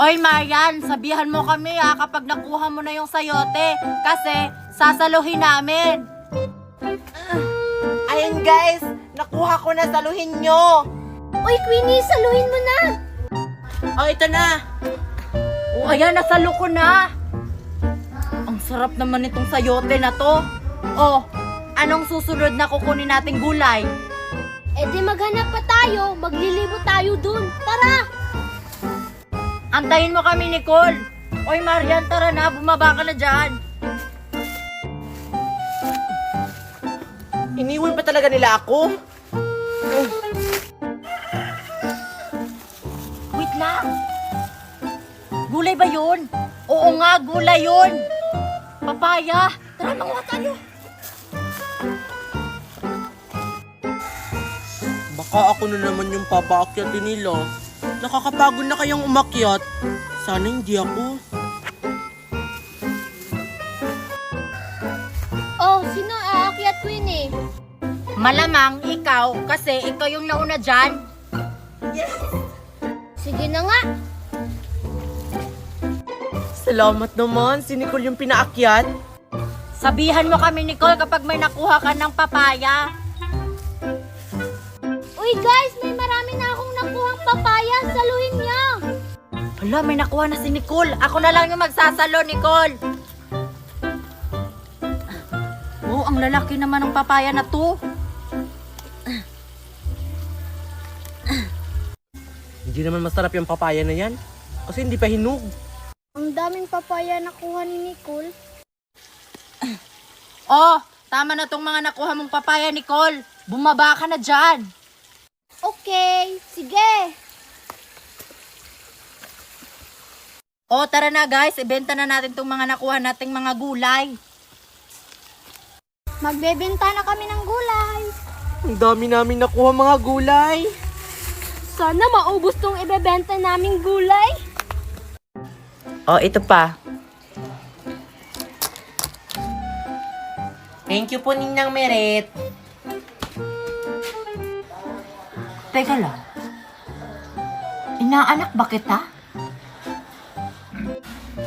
Oy, Marian, sabihan mo kami kapag nakuha mo na yung sayote. Kasi sasaluhin namin. Ayun guys, nakuha ko na, saluhin nyo. Uy, Queenie, saluhin mo na! Oh, ito na. O, ayan, nasalo ko na. Ang sarap naman itong sayote na to. Oh, anong susunod na kukunin nating gulay? Eh di maghanap pa tayo, maglilibo tayo dun. Tara! Antayin mo kami, Nicole. Oy, Marian, tara na. Bumaba ka na dyan. Iniwan pa talaga nila ako. Wait lang. Gulay ba yun? Oo nga, gulay yun. Papaya. Tara, manguha tayo. Baka ako na naman yung papaakyatin nila. Nakakapagod na kayang umakyat. Sana hindi ako. Oh, sino aakyat, Queenie? Malamang ikaw, kasi ikaw yung nauna dyan. Sige na nga. Salamat naman, si Nicole yung pinaakyat. Sabihan mo kami, Nicole, kapag may nakuha ka ng papaya. Uy guys, may marami na akong nakuhang papaya. Saluhin niya. Hala, may nakuha na si Nicole. Ako na lang yung magsasalo, Nicole. Oh, ang lalaki naman ng papaya na to. Hindi naman masarap yung papaya na yan. Kasi hindi pa hinog. Ang daming papaya nakuha ni Nicole. Oh, tama na tong mga nakuha mong papaya, Nicole. Bumaba ka na dyan. Okay, sige. Oh, tara na guys. Ibenta na natin tong mga nakuha nating mga gulay. Magbebenta na kami ng gulay. Ang dami namin nakuha mga gulay. Sana maubos tong ibebenta naming gulay. Oh, ito pa. Thank you po, Ninang Meret. Teka lang. Inaanak ba kita?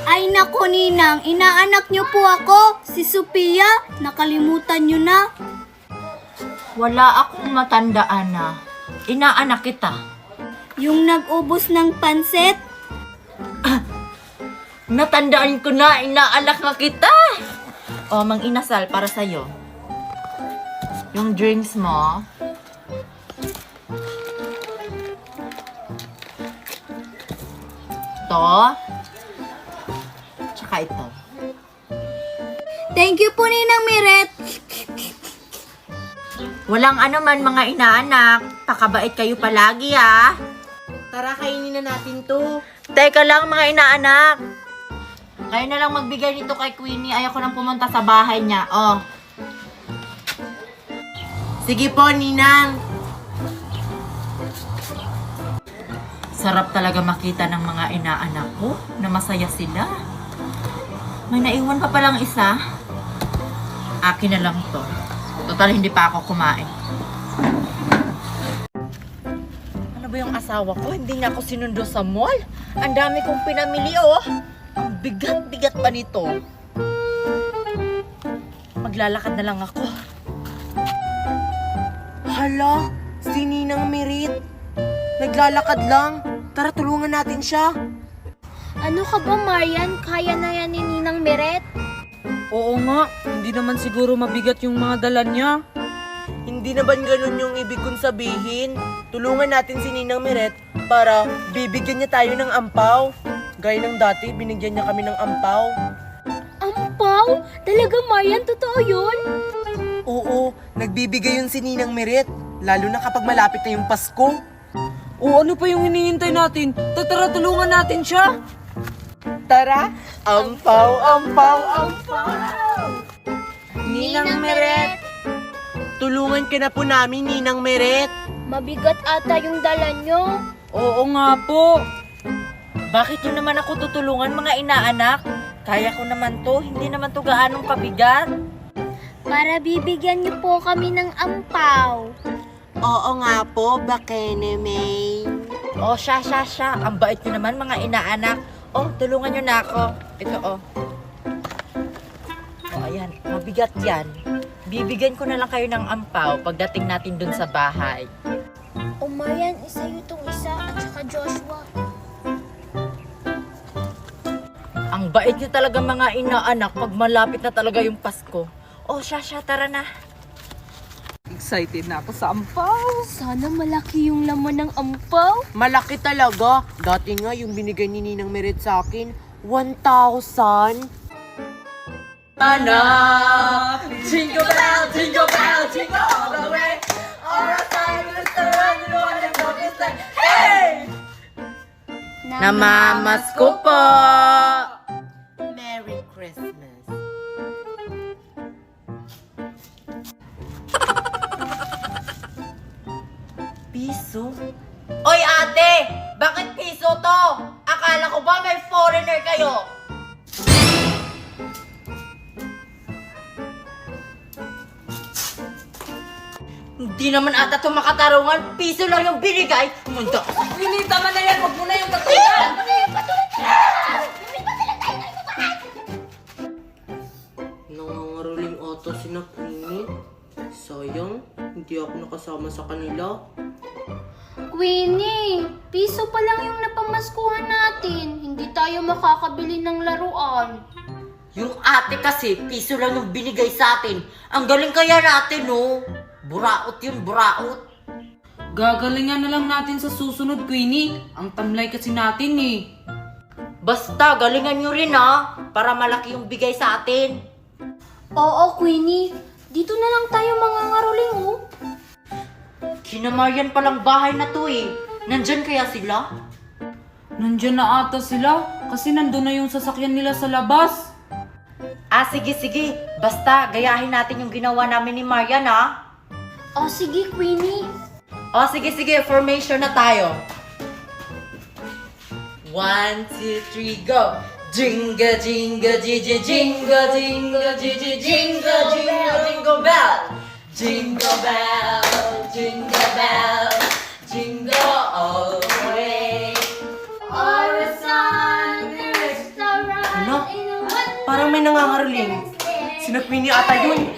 Ay naku, Ninang, inaanak niyo po ako, si Sophia. Nakalimutan niyo na. Wala akong matandaan na. Inaanak kita. Yung nag-ubos ng pansit. Natandaan ko na, inaanak na kita. O, mang inasal para sa'yo. Yung drinks mo. Ito. Tsaka ito. Thank you po, Ninang Miret. Walang ano man mga inaanak. Pakabait kayo palagi ha. Tara, kainin na natin to. Teka lang mga inaanak. Kayo na lang magbigay nito kay Queenie. Ayoko nang pumunta sa bahay niya. Oh. Sige po, Ninang. Sarap talaga makita ng mga inaanak ko na masaya sila. May naiwan pa palang isa. Akin na lang to. Total, hindi pa ako kumain. Ano ba yung asawa ko? Hindi niya ako sinundo sa mall. Ang dami kong pinamili, oh. Ang bigat-bigat pa nito. Maglalakad na lang ako. Hala, si Ninang Meret. Naglalakad lang. Tara, tulungan natin siya. Ano ka ba, Marian? Kaya na yan ni Ninang Miret? Oo nga, hindi naman siguro mabigat yung mga dala niya. Hindi na ba ganun yung ibig kong sabihin? Tulungan natin si Ninang Meret para bibigyan niya tayo ng ampaw. Gaya ng dati, binigyan niya kami ng ampaw. Ampaw? Talaga, Marian? Totoo yun? Oo, nagbibigay yun si Ninang Meret. Lalo na kapag malapit na yung Pasko. O ano pa yung hinihintay natin? Tara, tulungan natin siya. Tara, ampaw, ampaw, ampaw! Ninang Meret. Tulungan ka na po namin, Ninang Meret. Mabigat ata yung dala nyo. Oo nga po. Bakit yun naman ako tutulungan mga inaanak? Kaya ko naman to. Hindi naman to gaanong kabigat. Para bibigyan niyo po kami ng ampaw. Oo nga po, Bakene May. Oh, siya. Ang bait nyo naman, mga inaanak. Oh, tulungan nyo na ako. Ito, oh. Oh, ayan. Mabigat yan. Bibigyan ko na lang kayo ng ampaw pagdating natin dun sa bahay. O Marian, sa'yo tong isa at saka Joshua. Ang bait nyo talaga mga inaanak pag malapit na talaga yung Pasko. Oh, siya, tara na. Excited na ako sa ampaw. Sana malaki yung laman ng ampaw. Malaki talaga. Dati nga yung binigay ni Ninang Meret sa akin, 1,000. Anak! Jingle bell, jingle all the way. All our time is the run, you know what I'm talking about. Hey! Namamasko po! Merry Christmas. Piso? Oy ate! Bakit piso to? Akala ko ba may foreigner kayo? Hindi naman ata ito makatarungan. Piso lang yung binigay. Munda. Winnie, tama na yan. Huwag mo na yung katingan. Nangangaroling ata si Queenie. Sayang, hindi ako nakasama sa kanila. Queenie, piso pa lang yung napamaskuhan natin. Hindi tayo makakabili ng laruan. Yung ate kasi, piso lang yung binigay sa atin. Ang galing kaya natin, no? Buraot yun, buraot. Gagalingan na lang natin sa susunod, Queenie. Ang tamlay kasi natin eh. Basta, galingan nyo rin, ha? Para malaki yung bigay sa atin. Oo, Queenie. Dito na lang tayo mangangaroling, oh. Kinamarian palang bahay na to, eh. Nandyan kaya sila? Nandyan na ata sila. Kasi nandun na yung sasakyan nila sa labas. Ah, sige. Basta, gayahin natin yung ginawa namin ni Marian, ha? O sige, Queenie. O, sige. Formation na tayo. 1, 2, 3, go! Jingle, jingle, jingle, jingle, jingle, jingle, jingle, jingle, jingle bell! Jingle bell, jingle bell, jingle all the way. All the sun is around Ano? in a one Parang may nangangaroling. Sina Queenie ata yun.